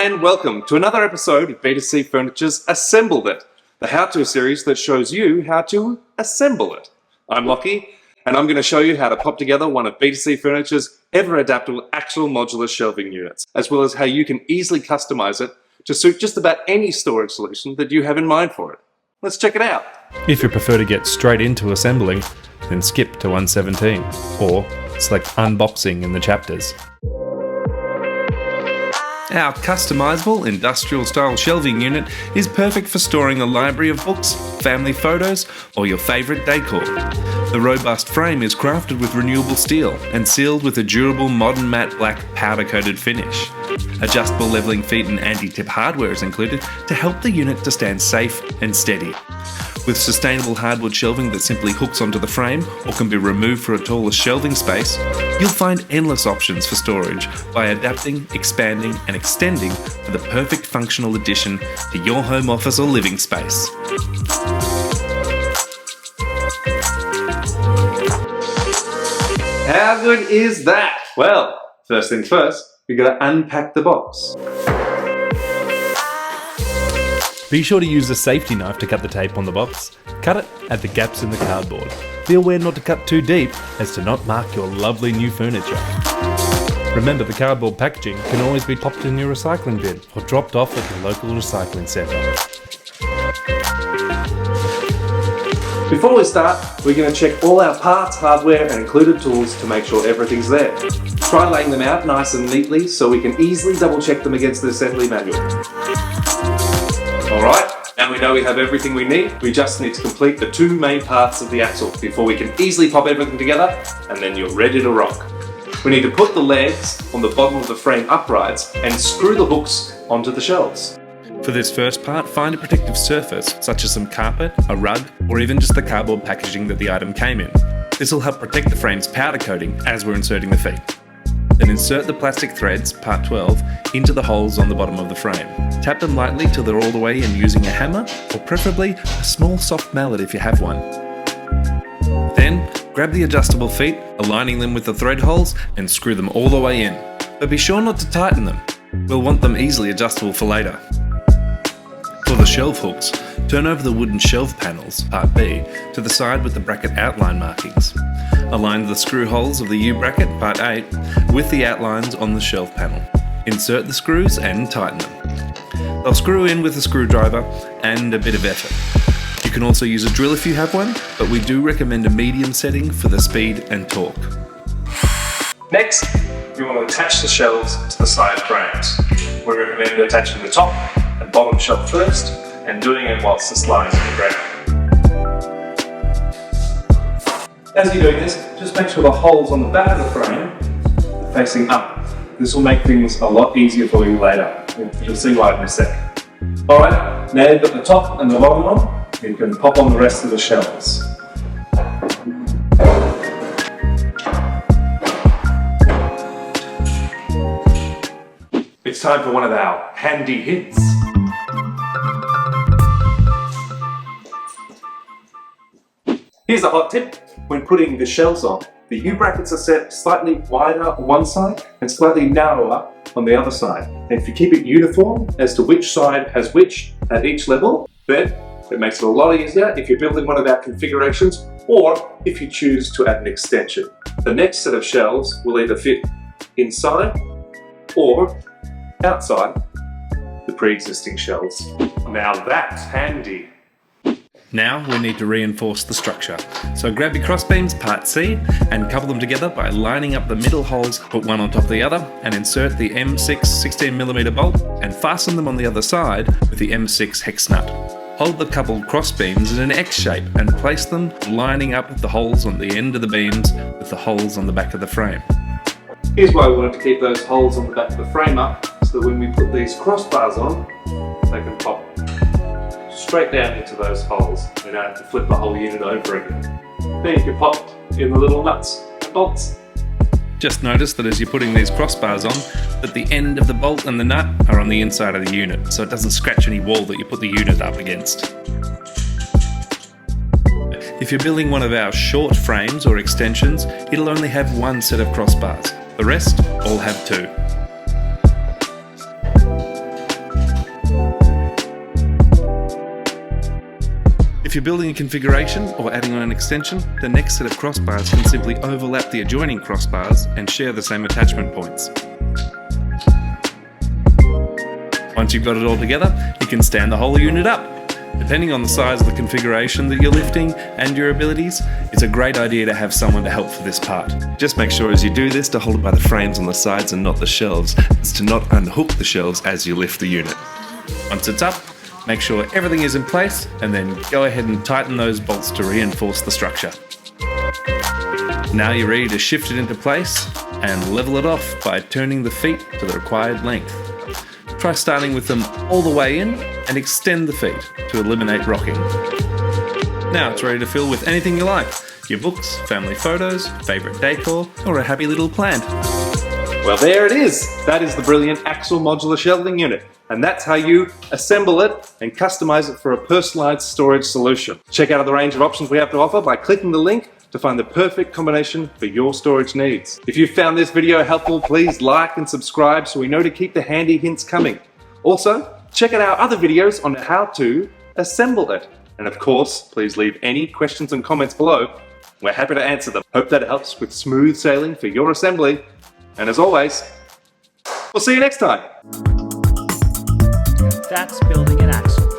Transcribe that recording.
and welcome to another episode of B2C Furniture's Assembled It, the how-to series that shows you how to assemble it. I'm Lockie, and I'm going to show you how to pop together one of B2C Furniture's ever-adaptable actual modular shelving units, as well as how you can easily customize it to suit just about any storage solution that you have in mind for it. Let's check it out. If you prefer to get straight into assembling, then skip to 117, or select Unboxing in the chapters. Our customisable industrial-style shelving unit is perfect for storing a library of books, family photos, or your favourite decor. The robust frame is crafted with renewable steel and sealed with a durable modern matte black powder-coated finish. Adjustable levelling feet and anti-tip hardware is included to help the unit to stand safe and steady. With sustainable hardwood shelving that simply hooks onto the frame or can be removed for a taller shelving space, you'll find endless options for storage by adapting, expanding and extending for the perfect functional addition to your home office or living space. How good is that? Well, first things first, we've got to unpack the box. Be sure to use a safety knife to cut the tape on the box. Cut it at the gaps in the cardboard. Be aware not to cut too deep as to not mark your lovely new furniture. Remember, the cardboard packaging can always be popped in your recycling bin or dropped off at your local recycling centre. Before we start, we're going to check all our parts, hardware and included tools to make sure everything's there. Try laying them out nice and neatly so we can easily double check them against the assembly manual. Alright, now we know we have everything we need, we just need to complete the two main parts of the axle before we can easily pop everything together and then you're ready to rock. We need to put the legs on the bottom of the frame uprights and screw the hooks onto the shelves. For this first part, find a protective surface such as some carpet, a rug, or even just the cardboard packaging that the item came in. This will help protect the frame's powder coating as we're inserting the feet. Then insert the plastic threads, part 12, into the holes on the bottom of the frame. Tap them lightly till they're all the way in using a hammer, or preferably a small soft mallet if you have one. Then, grab the adjustable feet, aligning them with the thread holes, and screw them all the way in. But be sure not to tighten them. We'll want them easily adjustable for later. For the shelf hooks, turn over the wooden shelf panels, part B, to the side with the bracket outline markings. Align the screw holes of the U-bracket, part 8, with the outlines on the shelf panel. Insert the screws and tighten them. They'll screw in with a screwdriver and a bit of effort. You can also use a drill if you have one, but we do recommend a medium setting for the speed and torque. Next, you want to attach the shelves to the side frames. We recommend attaching the top and bottom shelf first and doing it whilst it's lying on the ground. As you're doing this, just make sure the holes on the back of the frame are facing up. This will make things a lot easier for you later. You'll see why in a sec. Alright, now you've got the top and the bottom on, you can pop on the rest of the shelves. It's time for one of our handy hints. Here's a hot tip. When putting the shelves on, the U-brackets are set slightly wider on one side and slightly narrower on the other side. And if you keep it uniform as to which side has which at each level, then it makes it a lot easier if you're building one of our configurations or if you choose to add an extension. The next set of shelves will either fit inside or outside the pre-existing shelves. Now that's handy. Now we need to reinforce the structure. So grab your crossbeams, part C, and couple them together by lining up the middle holes, put one on top of the other, and insert the M6 16mm bolt and fasten them on the other side with the M6 hex nut. Hold the coupled crossbeams in an X shape and place them lining up the holes on the end of the beams with the holes on the back of the frame. Here's why we wanted to keep those holes on the back of the frame up, so that when we put these crossbars on, they can pop straight down into those holes. We don't have to flip the whole unit over again. Then you can pop in the little nuts and bolts. Just notice that as you're putting these crossbars on, that the end of the bolt and the nut are on the inside of the unit, so it doesn't scratch any wall that you put the unit up against. If you're building one of our short frames or extensions, it'll only have one set of crossbars. The rest all have two. If you're building a configuration or adding on an extension, the next set of crossbars can simply overlap the adjoining crossbars and share the same attachment points. Once you've got it all together, you can stand the whole unit up. Depending on the size of the configuration that you're lifting and your abilities, it's a great idea to have someone to help for this part. Just make sure as you do this to hold it by the frames on the sides and not the shelves, as to not unhook the shelves as you lift the unit. Once it's up, make sure everything is in place and then go ahead and tighten those bolts to reinforce the structure. Now you're ready to shift it into place and level it off by turning the feet to the required length. Try starting with them all the way in and extend the feet to eliminate rocking. Now it's ready to fill with anything you like. Your books, family photos, favourite decor, or a happy little plant. Well, there it is. That is the brilliant Axel modular shelving unit. And that's how you assemble it and customize it for a personalized storage solution. Check out the range of options we have to offer by clicking the link to find the perfect combination for your storage needs. If you found this video helpful, please like and subscribe so we know to keep the handy hints coming. Also, check out our other videos on how to assemble it. And of course, please leave any questions and comments below. We're happy to answer them. Hope that helps with smooth sailing for your assembly. And as always, we'll see you next time. That's building an Axel.